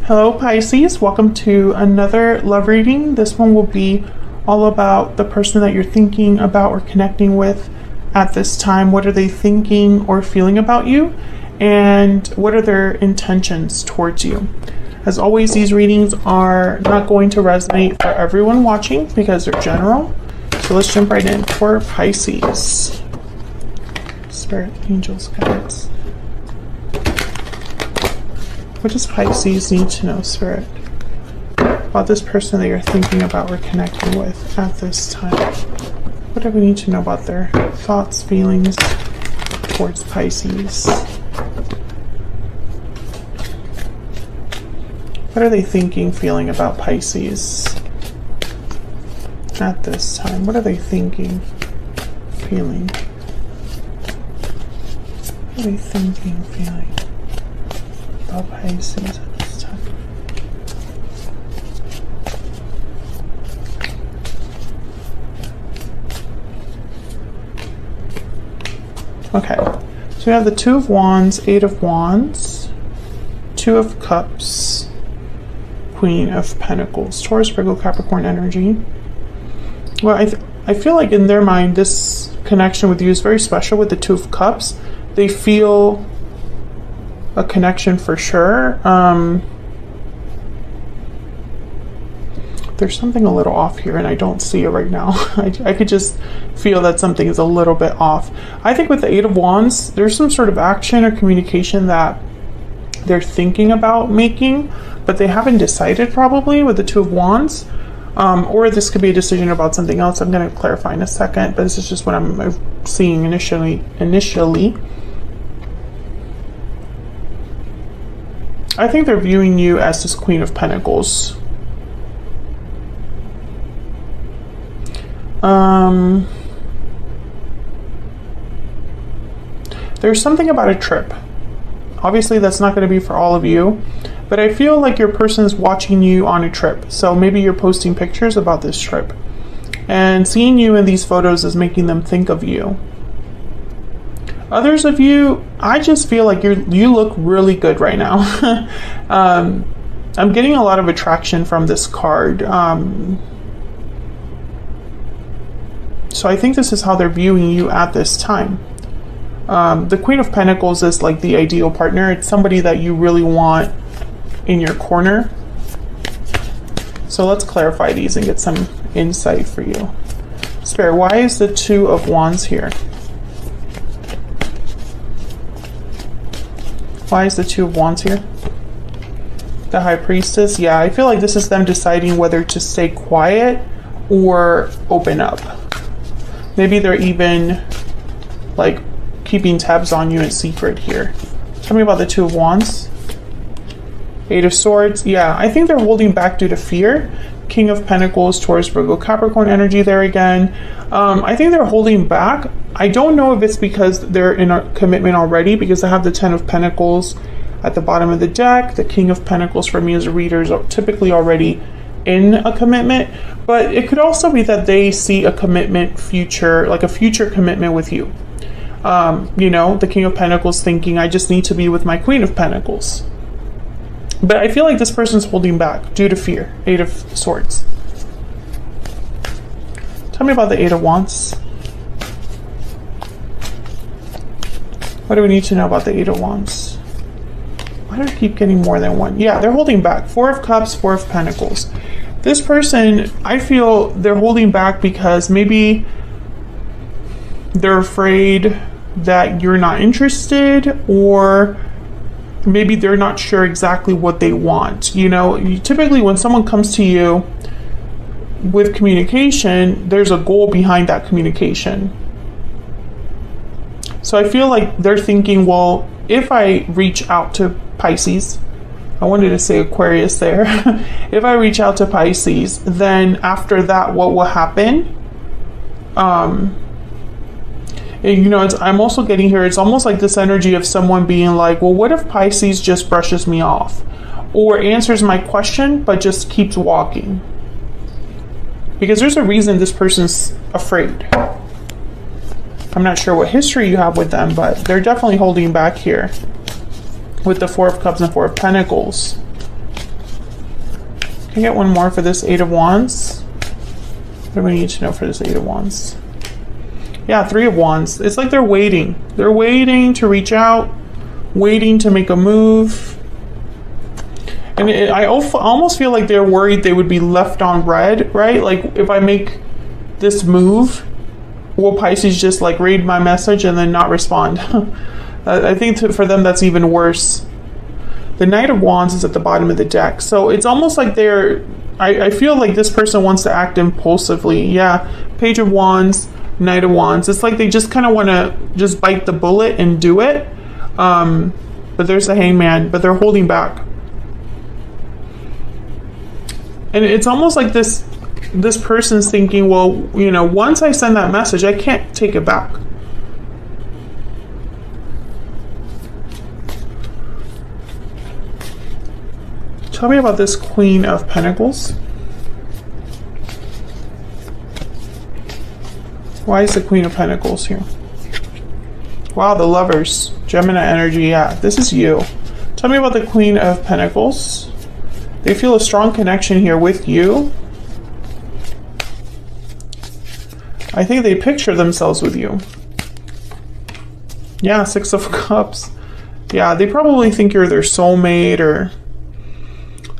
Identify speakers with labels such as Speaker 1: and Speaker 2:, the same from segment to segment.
Speaker 1: Hello Pisces, welcome to another love reading. This one will be all about the person that you're thinking about or connecting with at this time. What are they thinking or feeling about you? And what are their intentions towards you? As always, these readings are not going to resonate for everyone watching because they're general. So let's jump right in for Pisces. Spirit, angels, guides. What does Pisces need to know, Spirit, about this person that you're thinking about or connecting with at this time? What do we need to know about their thoughts, feelings towards Pisces? What are they thinking, feeling about Pisces at this time? What are they thinking, feeling? What are they thinking, feeling about Pisces at this time? Okay, so we have the Two of Wands, Eight of Wands, Two of Cups, Queen of Pentacles, Taurus, Virgo, Capricorn energy. Well, I feel like in their mind, this connection with you is very special with the Two of Cups. They feel a connection for sure. There's something a little off here and I don't see it right now. I could just feel that something is a little bit off. I think with the Eight of Wands, there's some sort of action or communication that they're thinking about making, but they haven't decided probably with the Two of Wands. Or this could be a decision about something else. I'm going to clarify in a second, but this is just what I'm seeing initially. I think they're viewing you as this Queen of Pentacles. There's something about a trip. Obviously, that's not going to be for all of you, but I feel like your person's watching you on a trip. So maybe you're posting pictures about this trip, and seeing you in these photos is making them think of you. Others of you, I just feel like you look really good right now. I'm getting a lot of attraction from this card. So I think this is how they're viewing you at this time. The Queen of Pentacles is like the ideal partner. It's somebody that you really want in your corner. So let's clarify these and get some insight for you. Spirit, why is the Two of Wands here? Why is the Two of Wands here? The High Priestess. Yeah, I feel like this is them deciding whether to stay quiet or open up. Maybe they're even like keeping tabs on you in secret here. Tell me about the Two of Wands. Eight of Swords. Yeah, I think they're holding back due to fear. King of Pentacles, Taurus, Virgo, Capricorn energy there again. I think they're holding back. I don't know if it's because they're in a commitment already, because I have the Ten of Pentacles at the bottom of the deck. The King of Pentacles for me as a reader is typically already in a commitment, but it could also be that they see a commitment future, like a future commitment with you. You know, the King of Pentacles thinking, I just need to be with my Queen of Pentacles. But I feel like this person's holding back due to fear. Eight of Swords. Tell me about the Eight of Wands. What do we need to know about the Eight of Wands? Why do I keep getting more than one? Yeah, they're holding back. Four of Cups, Four of Pentacles. This person, I feel they're holding back because maybe they're afraid that you're not interested, or maybe they're not sure exactly what they want. You know, typically when someone comes to you with communication, there's a goal behind that communication. So I feel like they're thinking, well, if I reach out to Pisces, I wanted to say Aquarius there. If I reach out to Pisces, then after that, what will happen? You know, I'm also getting here, it's almost like this energy of someone being like, well, what if Pisces just brushes me off or answers my question but just keeps walking? Because there's a reason this person's afraid. I'm not sure what history you have with them, but they're definitely holding back here with the Four of Cups and Four of Pentacles. Can I get one more for this Eight of Wands? What do we need to know for this Eight of Wands? Yeah, Three of Wands. It's like they're waiting. They're waiting to reach out, waiting to make a move. And I almost feel like they're worried they would be left on red, right? Like, if I make this move, will Pisces just like read my message and then not respond? I think for them that's even worse. The Knight of Wands is at the bottom of the deck. So it's almost like I feel like this person wants to act impulsively. Yeah, Page of Wands, Knight of Wands. It's like they just kind of want to just bite the bullet and do it. But there's the Hangman, but they're holding back. And it's almost like this person's thinking, well, you know, once I send that message, I can't take it back. Tell me about this Queen of Pentacles. Why is the Queen of Pentacles here? Wow, the Lovers. Gemini energy, yeah, this is you. Tell me about the Queen of Pentacles. They feel a strong connection here with you. I think they picture themselves with you. Yeah, Six of Cups. Yeah, they probably think you're their soulmate, or...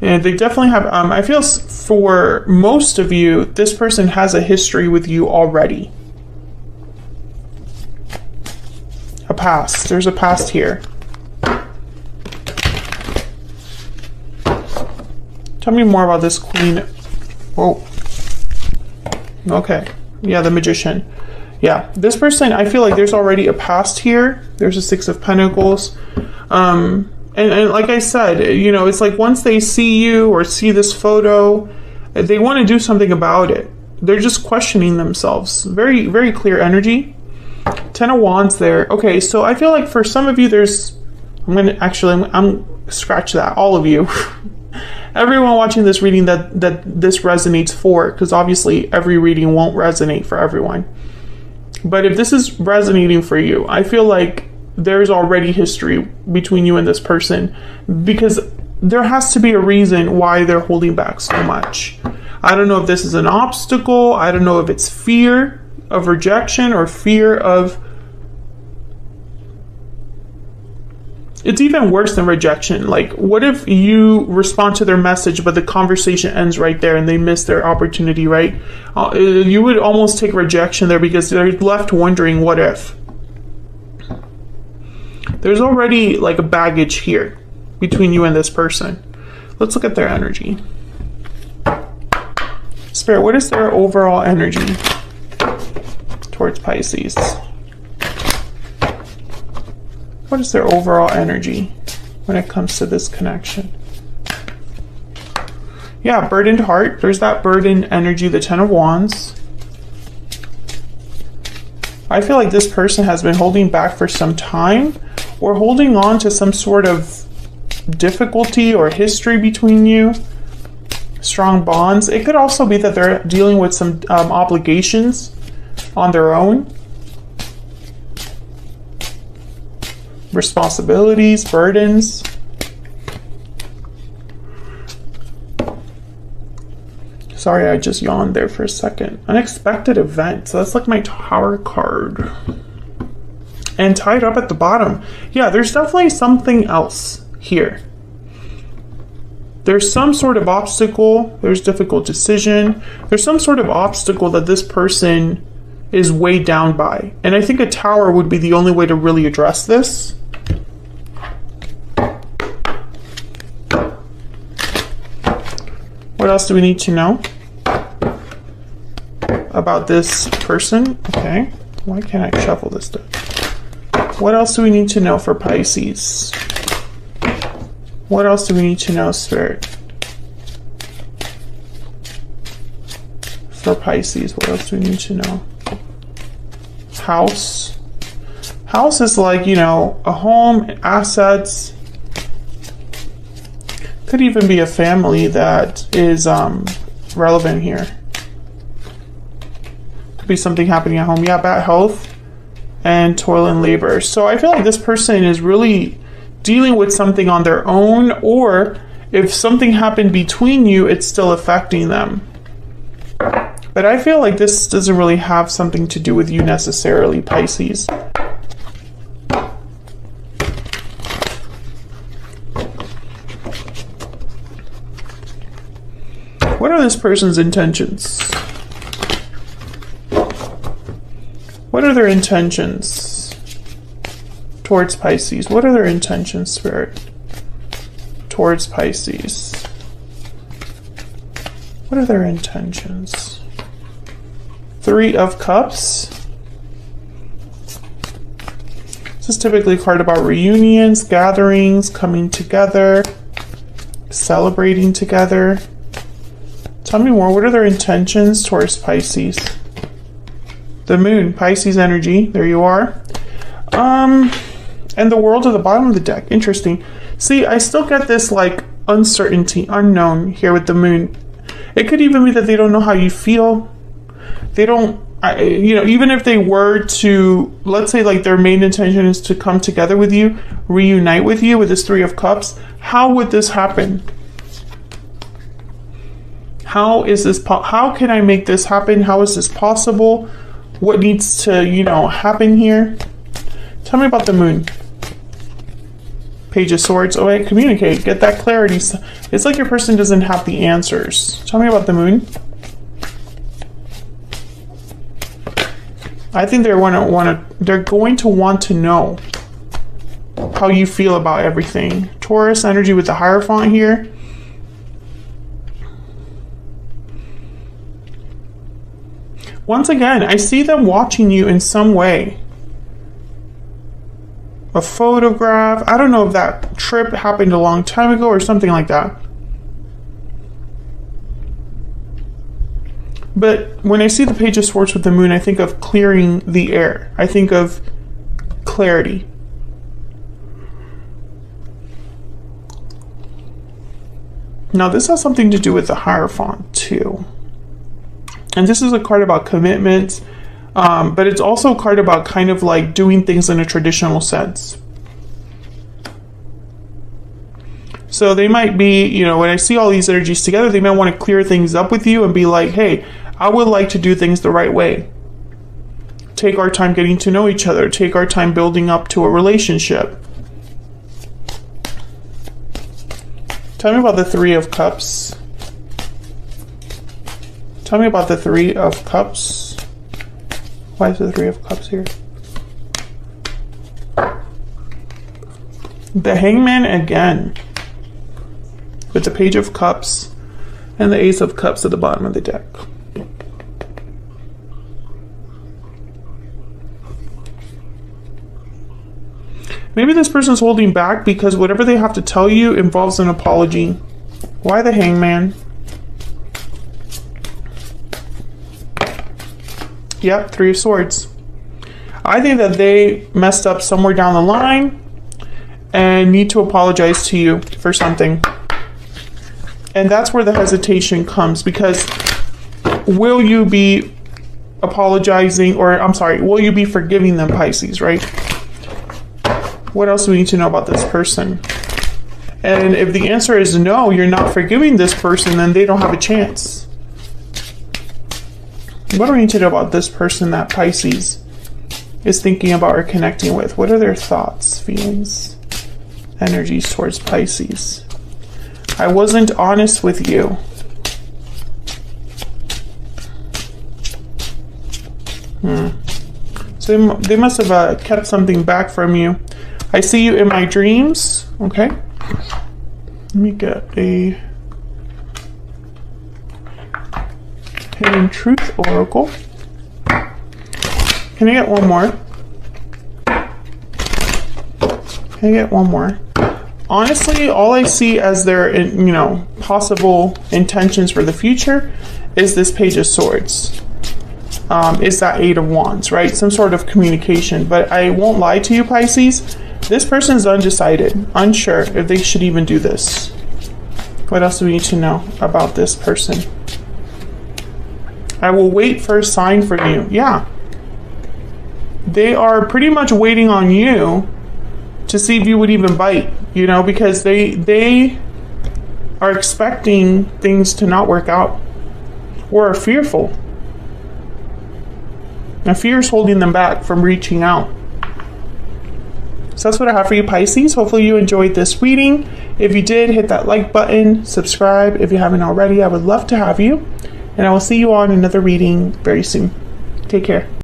Speaker 1: And they definitely have... I feel for most of you, this person has a history with you already. A past. There's a past here. Tell me more about this Queen. Whoa. Okay. Yeah, the Magician. Yeah, this person, I feel like there's already a past here. There's a Six of Pentacles. And like I said, you know, it's like once they see you or see this photo, they want to do something about it. They're just questioning themselves. Very, very clear energy. Ten of Wands there. Okay, so I feel like for some of you, there's... I'm scratch that. All of you. Everyone watching this reading that this resonates for, because obviously every reading won't resonate for everyone. But if this is resonating for you, I feel like there's already history between you and this person, because there has to be a reason why they're holding back so much. I don't know if this is an obstacle. I don't know if it's fear of rejection or fear of... It's even worse than rejection. Like, what if you respond to their message, but the conversation ends right there and they miss their opportunity, right? You would almost take rejection there because they're left wondering, what if? There's already like a baggage here between you and this person. Let's look at their energy. Spirit, what is their overall energy towards Pisces? What is their overall energy when it comes to this connection? Yeah, burdened heart. There's that burdened energy, the Ten of Wands. I feel like this person has been holding back for some time, or holding on to some sort of difficulty or history between you. Strong bonds. It could also be that they're dealing with some obligations on their own. Responsibilities, burdens. Sorry, I just yawned there for a second. Unexpected event. So that's like my Tower card. And tied up at the bottom. Yeah, there's definitely something else here. There's some sort of obstacle. There's difficult decision. There's some sort of obstacle that this person is weighed down by. And I think a Tower would be the only way to really address this. What else do we need to know about this person? Okay, why can't I shuffle this deck? What else do we need to know for Pisces? What else do we need to know, Spirit? For Pisces, what else do we need to know? House. House is like, you know, a home, assets. Could even be a family that is relevant here. Could be something happening at home. Yeah, bad health and toil and labor. So I feel like this person is really dealing with something on their own, or if something happened between you, it's still affecting them. But I feel like this doesn't really have something to do with you necessarily, Pisces. What are this person's intentions? What are their intentions towards Pisces? What are their intentions, Spirit, towards Pisces? What are their intentions? 3 of Cups. This is typically a card about reunions, gatherings, coming together, celebrating together. Tell me more. What are their intentions towards Pisces? The Moon, Pisces energy. There you are. And the World at the bottom of the deck. Interesting. See, I still get this like uncertainty, unknown here with the Moon. It could even be that they don't know how you feel. They don't, you know, even if they were to, let's say like their main intention is to come together with you, reunite with you with this 3 of Cups, how would this happen? How is this, how can I make this happen? How is this possible? What needs to, you know, happen here? Tell me about the Moon. Page of Swords. Oh, wait, communicate. Get that clarity. It's like your person doesn't have the answers. Tell me about the Moon. I think they're going to want to know how you feel about everything. Taurus energy with the Hierophant here. Once again, I see them watching you in some way. A photograph. I don't know if that trip happened a long time ago or something like that. But when I see the Page of Swords with the Moon, I think of clearing the air. I think of clarity. Now this has something to do with the Hierophant too. And this is a card about commitment, but it's also a card about kind of like doing things in a traditional sense. So they might be, you know, when I see all these energies together, they might want to clear things up with you and be like, hey, I would like to do things the right way. Take our time getting to know each other. Take our time building up to a relationship. Tell me about the 3 of Cups. Tell me about the 3 of Cups. Why is the 3 of Cups here? The Hangman again. With the Page of Cups and the Ace of Cups at the bottom of the deck. Maybe this person's holding back because whatever they have to tell you involves an apology. Why the Hangman? Yep, 3 of Swords. I think that they messed up somewhere down the line and need to apologize to you for something. And that's where the hesitation comes, because will you be apologizing, or I'm sorry, will you be forgiving them, Pisces, right? What else do we need to know about this person? And if the answer is no, you're not forgiving this person, then they don't have a chance. What do we need to know about this person that Pisces is thinking about or connecting with? What are their thoughts, feelings, energies towards Pisces? I wasn't honest with you. So they must have kept something back from you. I see you in my dreams. Okay. Let me get a Hidden Truth Oracle. Can I get one more? Can I get one more? Honestly, all I see as their, you know, possible intentions for the future is this Page of Swords. Is that 8 of Wands, right? Some sort of communication. But I won't lie to you, Pisces. This person's undecided, unsure if they should even do this. What else do we need to know about this person? I will wait for a sign from you. Yeah. They are pretty much waiting on you to see if you would even bite, you know, because they are expecting things to not work out or are fearful. Now, fear is holding them back from reaching out. So that's what I have for you, Pisces. Hopefully you enjoyed this reading. If you did, hit that like button, subscribe if you haven't already. I would love to have you. And I will see you on another reading very soon. Take care.